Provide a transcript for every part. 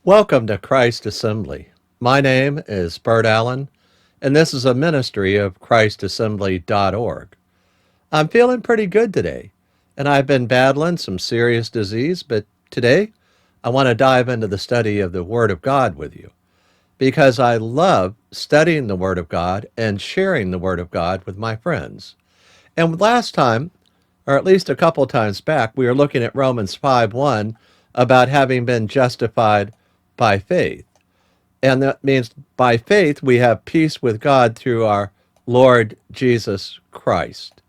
Welcome to Christ Assembly. My name is Bert Allen, and this is a ministry of ChristAssembly.org. I'm feeling pretty good today, and I've been battling some serious disease, but today I want to dive into the study of the Word of God with you because I love studying the Word of God and sharing the Word of God with my friends. And last time, or at least a couple times back, we were looking at Romans 5:1 about having been justified by faith. And that means by faith we have peace with God through our Lord Jesus Christ.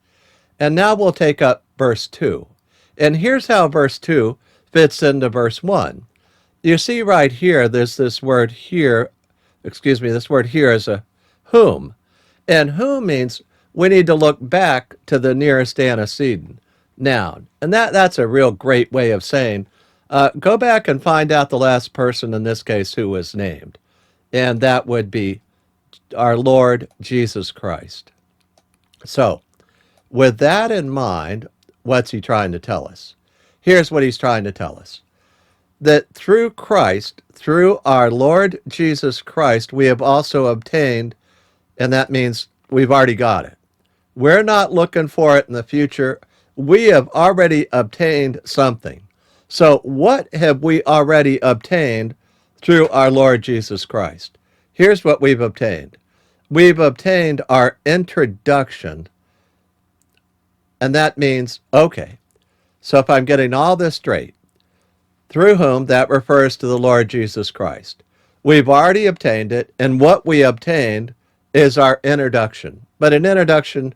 And now we'll take up verse 2. And here's how verse 2 fits into verse 1. You see right here, there's this word here, this word here is a whom. And whom means we need to look back to the nearest antecedent, noun. And that's a real great way of saying, go back and find out the last person in this case who was named. And that would be our Lord Jesus Christ. So, with that in mind, what's he trying to tell us? Here's what he's trying to tell us. That through Christ, through our Lord Jesus Christ, we have also obtained, and that means we've already got it. We're not looking for it in the future. We have already obtained something. So what have we already obtained through our Lord Jesus Christ? Here's what we've obtained. We've obtained our introduction, and that means, okay, so if I'm getting all this straight, through whom, that refers to the Lord Jesus Christ. We've already obtained it, and what we obtained is our introduction. But an introduction,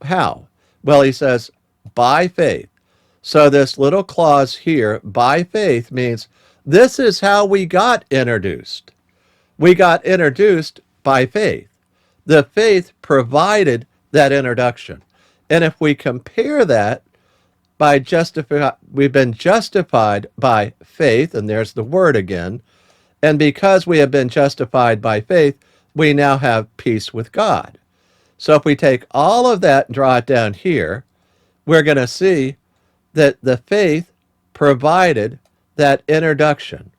how? Well, he says, by faith. So this little clause here, by faith, means this is how we got introduced. We got introduced by faith. The faith provided that introduction. And if we compare that we've been justified by faith, and there's the word again, and because we have been justified by faith, we now have peace with God. So if we take all of that and draw it down here, we're going to see that the faith provided that introduction.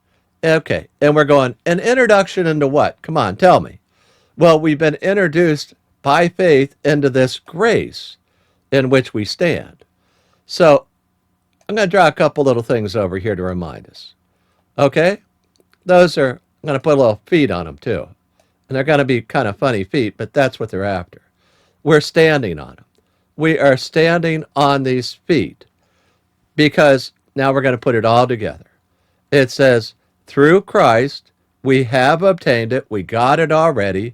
Okay, and we're going, an introduction into what? Come on, tell me. Well, we've been introduced by faith into this grace in which we stand. So I'm going to draw a couple little things over here to remind us. Okay? I'm going to put a little feet on them too. And they're going to be kind of funny feet, but that's what they're after. We're standing on them. We are standing on these feet because now we're going to put it all together. It says, through Christ, we have obtained it. We got it already.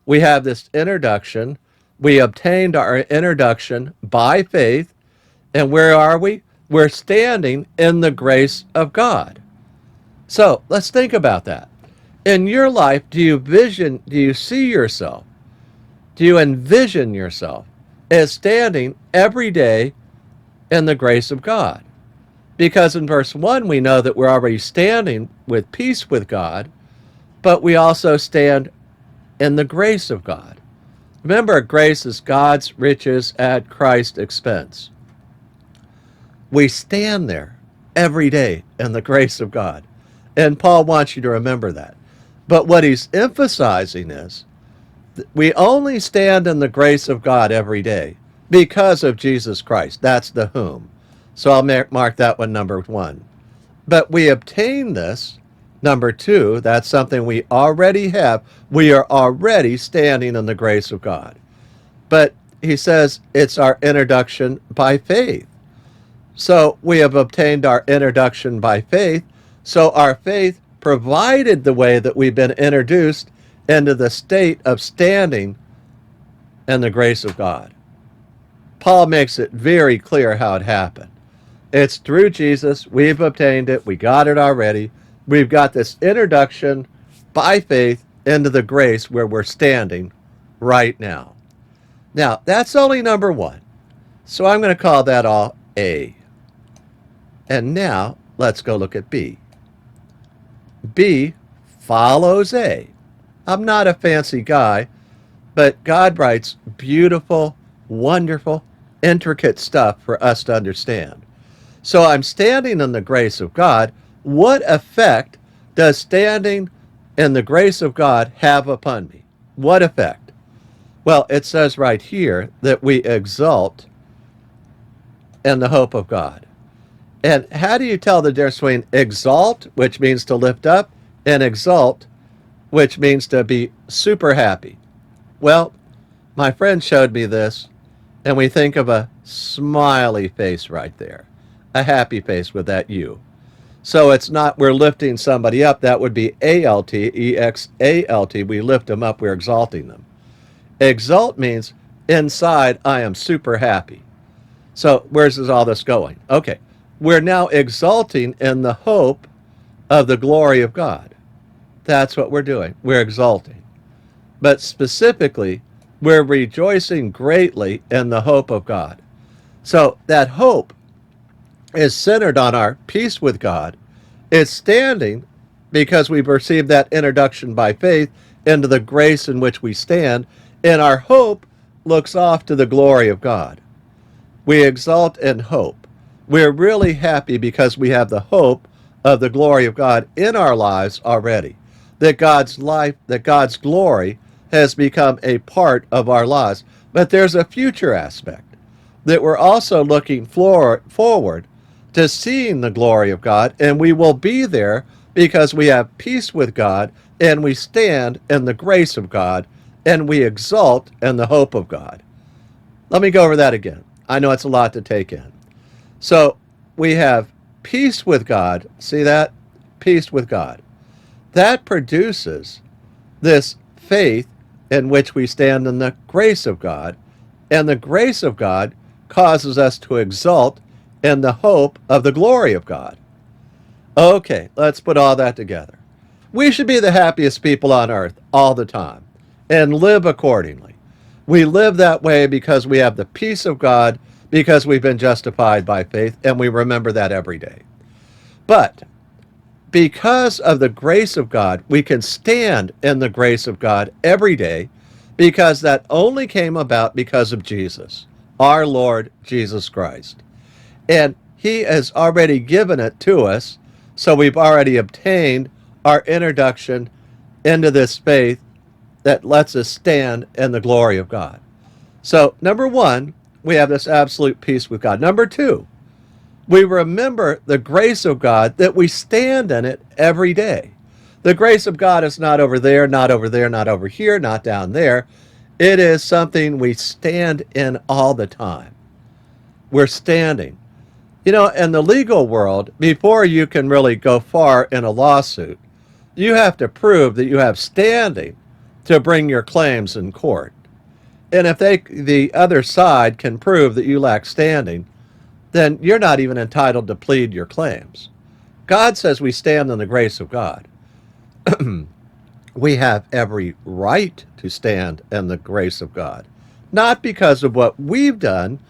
We have this introduction. We obtained our introduction by faith. And where are we? We're standing in the grace of God. So let's think about that. In your life, do you see yourself? Do you envision yourself as standing every day in the grace of God? Because in verse 1, we know that we're already standing with peace with God, but we also stand in the grace of God. Remember, grace is God's riches at Christ's expense. We stand there every day in the grace of God. And Paul wants you to remember that. But what he's emphasizing is we only stand in the grace of God every day because of Jesus Christ. That's the whom. So I'll mark that one number 1. But we obtain this, number 2, that's something we already have. We are already standing in the grace of God. But he says it's our introduction by faith. So we have obtained our introduction by faith. So our faith provided the way that we've been introduced into the state of standing in the grace of God. Paul makes it very clear how it happened. It's through Jesus. We've obtained it. We got it already. We've got this introduction by faith into the grace where we're standing right now. Now, that's only number 1. So I'm going to call that all A. And now, let's go look at B. B follows A. I'm not a fancy guy, but God writes beautiful, wonderful, intricate stuff for us to understand. So I'm standing in the grace of God. What effect does standing in the grace of God have upon me? What effect? Well, it says right here that we exult in the hope of God. And how do you tell the difference between exalt, which means to lift up, and exult, which means to be super happy? Well, my friend showed me this, and we think of a smiley face right there, a happy face with that U. So it's not we're lifting somebody up. That would be A-L-T, E-X-A-L-T. We lift them up. We're exalting them. Exalt means inside I am super happy. So where's all this going? Okay, we're now exalting in the hope of the glory of God. That's what we're doing. We're exalting. But specifically, we're rejoicing greatly in the hope of God. So that hope is centered on our peace with God. It's standing because we've received that introduction by faith into the grace in which we stand, and our hope looks off to the glory of God. We exalt in hope. We're really happy because we have the hope of the glory of God in our lives already. That God's life, that God's glory has become a part of our lives. But there's a future aspect that we're also looking forward to seeing the glory of God, and we will be there because we have peace with God, and we stand in the grace of God, and we exult in the hope of God. Let me go over that again. I know it's a lot to take in. So we have peace with God. See that? Peace with God. That produces this faith in which we stand in the grace of God, and the grace of God causes us to exult in the hope of the glory of God. Okay, let's put all that together. We should be the happiest people on earth all the time and live accordingly. We live that way because we have the peace of God, because we've been justified by faith, and we remember that every day. But because of the grace of God, we can stand in the grace of God every day, because that only came about because of Jesus, our Lord Jesus Christ. And he has already given it to us, so we've already obtained our introduction into this faith that lets us stand in the glory of God. So, number one, we have this absolute peace with God. Number two, we remember the grace of God, that we stand in it every day. The grace of God is not over there, not over there, not over here, not down there. It is something we stand in all the time. We're standing. You know, in the legal world, before you can really go far in a lawsuit, you have to prove that you have standing to bring your claims in court. And if the other side can prove that you lack standing, then you're not even entitled to plead your claims. God says we stand in the grace of God. We have every right to stand in the grace of God, not because of what we've done,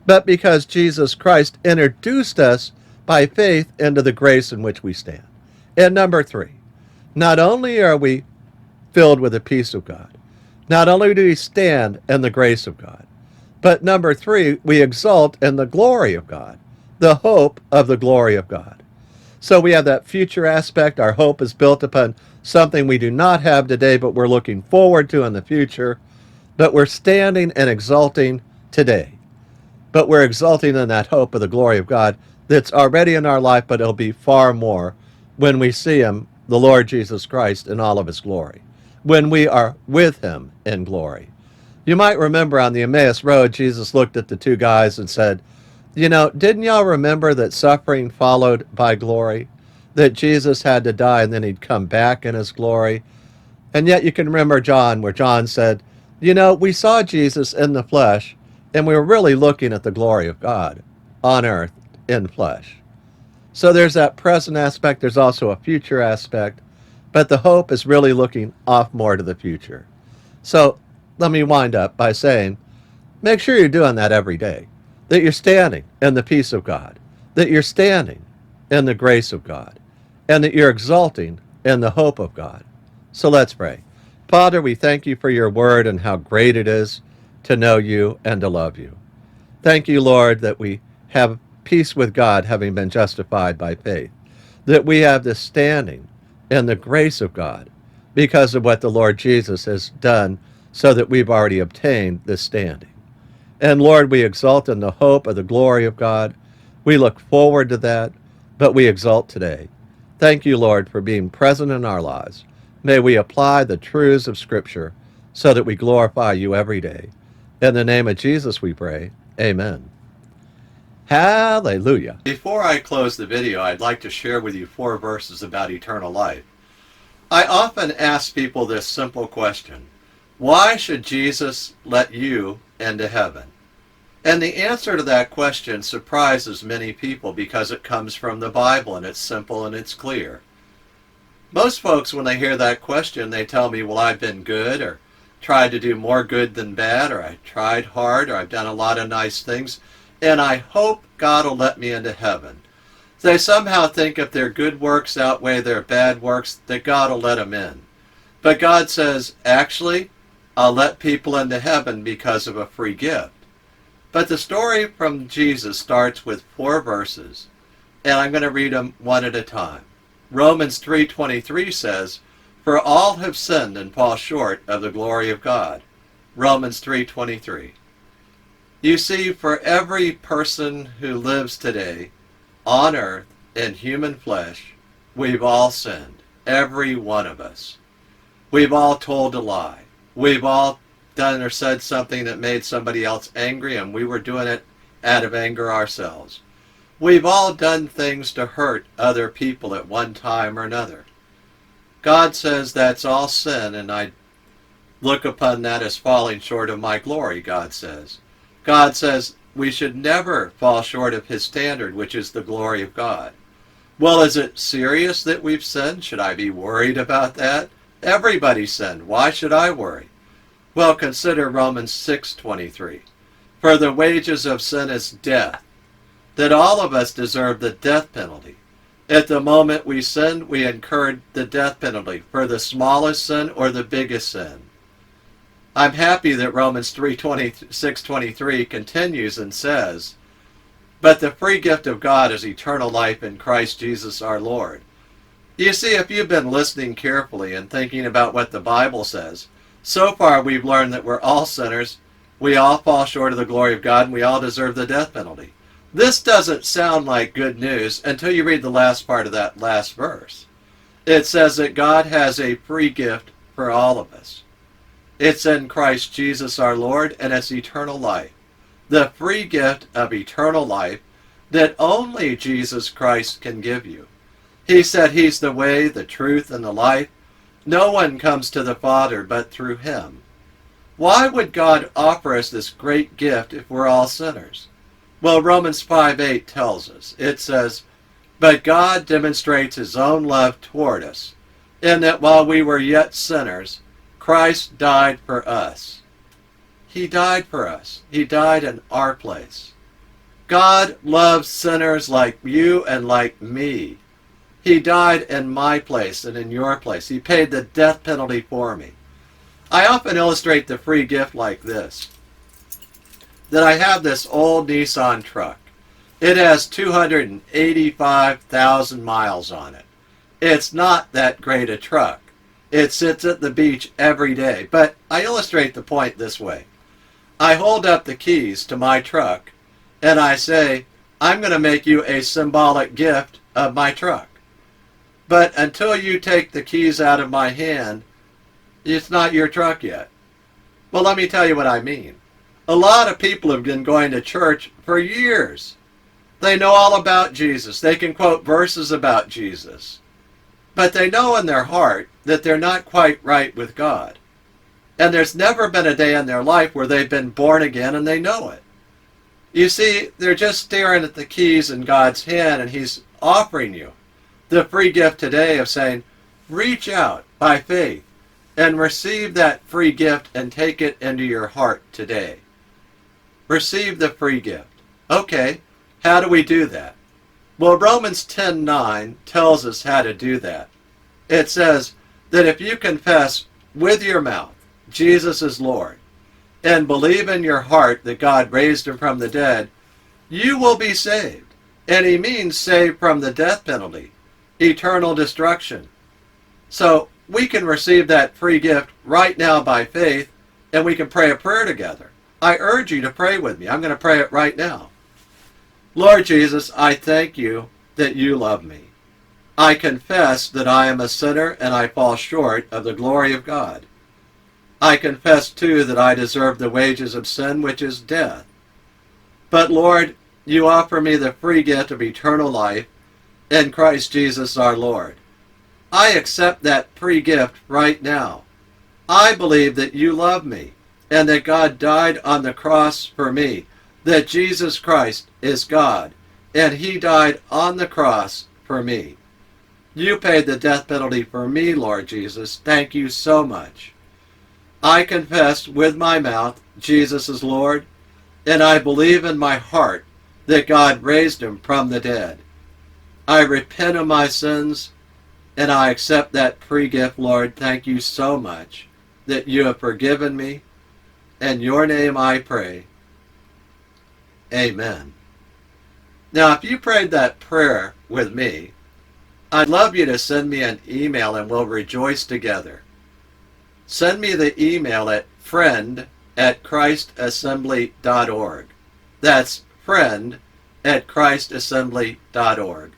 but because Jesus Christ introduced us by faith into the grace in which we stand. And number three, not only are we filled with the peace of God, not only do we stand in the grace of God, but number three, we exult in the glory of God, the hope of the glory of God. So we have that future aspect. Our hope is built upon something we do not have today, but we're looking forward to in the future. But we're standing and exulting today. But we're exulting in that hope of the glory of God that's already in our life, but it'll be far more when we see him, the Lord Jesus Christ, in all of his glory, when we are with him in glory. You might remember on the Emmaus Road, Jesus looked at the two guys and said, you know, didn't y'all remember that suffering followed by glory? That Jesus had to die and then he'd come back in his glory? And yet you can remember John, where John said, you know, we saw Jesus in the flesh, and we were really looking at the glory of God on earth in flesh. So there's that present aspect. There's also a future aspect. But the hope is really looking off more to the future. So let me wind up by saying, make sure you're doing that every day. That you're standing in the peace of God. That you're standing in the grace of God. And that you're exulting in the hope of God. So let's pray. Father, we thank you for your word and how great it is to know you and to love you. Thank you, Lord, that we have peace with God, having been justified by faith. That we have this standing and the grace of God because of what the Lord Jesus has done so that we've already obtained this standing. And Lord, we exult in the hope of the glory of God. We look forward to that, but we exult today. Thank you, Lord, for being present in our lives. May we apply the truths of Scripture so that we glorify you every day. In the name of Jesus we pray. Amen. Hallelujah. Before I close the video, I'd like to share with you 4 verses about eternal life. I often ask people this simple question: why should Jesus let you into heaven? And the answer to that question surprises many people because it comes from the Bible and it's simple and it's clear. Most folks, when they hear that question, they tell me, well, I've been good, or tried to do more good than bad, or I tried hard, or I've done a lot of nice things, and I hope God will let me into heaven. They somehow think if their good works outweigh their bad works, that God will let them in. But God says, actually, I'll let people into heaven because of a free gift. But the story from Jesus starts with 4 verses, and I'm going to read them one at a time. Romans 3:23 says, "For all have sinned and fall short of the glory of God." Romans 3:23. You see, for every person who lives today on earth in human flesh, we've all sinned. Every one of us. We've all told a lie. We've all done or said something that made somebody else angry, and we were doing it out of anger ourselves. We've all done things to hurt other people at one time or another. God says that's all sin, and I look upon that as falling short of my glory, God says. God says we should never fall short of his standard, which is the glory of God. Well, is it serious that we've sinned? Should I be worried about that? Everybody sinned. Why should I worry? Well, consider Romans 6:23. For the wages of sin is death, that all of us deserve the death penalty. At the moment we sinned, we incurred the death penalty for the smallest sin or the biggest sin. I'm happy that Romans 6:23 continues and says, "But the free gift of God is eternal life in Christ Jesus our Lord." You see, if you've been listening carefully and thinking about what the Bible says, so far we've learned that we're all sinners, we all fall short of the glory of God, and we all deserve the death penalty. This doesn't sound like good news until you read the last part of that last verse. It says that God has a free gift for all of us. It's in Christ Jesus our Lord, and it's eternal life. The free gift of eternal life that only Jesus Christ can give you. He said he's the way, the truth, and the life. No one comes to the Father but through him. Why would God offer us this great gift if we're all sinners? Well, Romans 5:8 tells us. It says, "But God demonstrates his own love toward us, in that while we were yet sinners, Christ died for us." He died for us. He died in our place. God loves sinners like you and like me. He died in my place and in your place. He paid the death penalty for me. I often illustrate the free gift like this. That I have this old Nissan truck. It has 285,000 miles on it. It's not that great a truck. It sits at the beach every day. But I illustrate the point this way. I hold up the keys to my truck and I say, I'm going to make you a symbolic gift of my truck. But until you take the keys out of my hand, it's not your truck yet. Well, let me tell you what I mean. A lot of people have been going to church for years. They know all about Jesus. They can quote verses about Jesus. But they know in their heart that they're not quite right with God. And there's never been a day in their life where they've been born again and they know it. You see, they're just staring at the keys in God's hand, and he's offering you the free gift today of saying, reach out by faith and receive that free gift and take it into your heart today. Receive the free gift. Okay, how do we do that? Well, Romans 10:9 tells us how to do that. It says that if you confess with your mouth Jesus is Lord and believe in your heart that God raised him from the dead, you will be saved. And he means saved from the death penalty, eternal destruction. So we can receive that free gift right now by faith, and we can pray a prayer together. I urge you to pray with me. I'm going to pray it right now. Lord Jesus, I thank you that you love me. I confess that I am a sinner and I fall short of the glory of God. I confess too that I deserve the wages of sin, which is death. But Lord, you offer me the free gift of eternal life in Christ Jesus our Lord. I accept that free gift right now. I believe that you love me and that God died on the cross for me, that Jesus Christ is God, and he died on the cross for me. You paid the death penalty for me, Lord Jesus. Thank you so much. I confess with my mouth Jesus is Lord, and I believe in my heart that God raised him from the dead. I repent of my sins, and I accept that free gift, Lord. Thank you so much that you have forgiven me. In your name I pray. Amen. Now, if you prayed that prayer with me, I'd love you to send me an email and we'll rejoice together. Send me the email at friend@christassembly.org. That's friend@christassembly.org.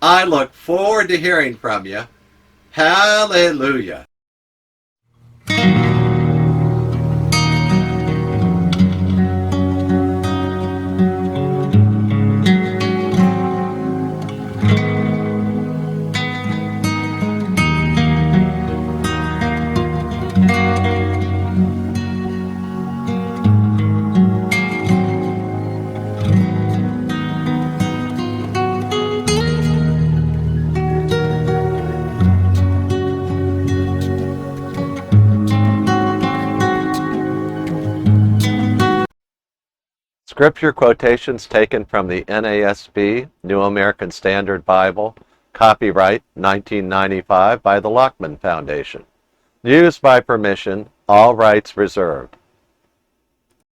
I look forward to hearing from you. Hallelujah. Scripture quotations taken from the NASB, New American Standard Bible, copyright 1995 by the Lockman Foundation. Used by permission, all rights reserved.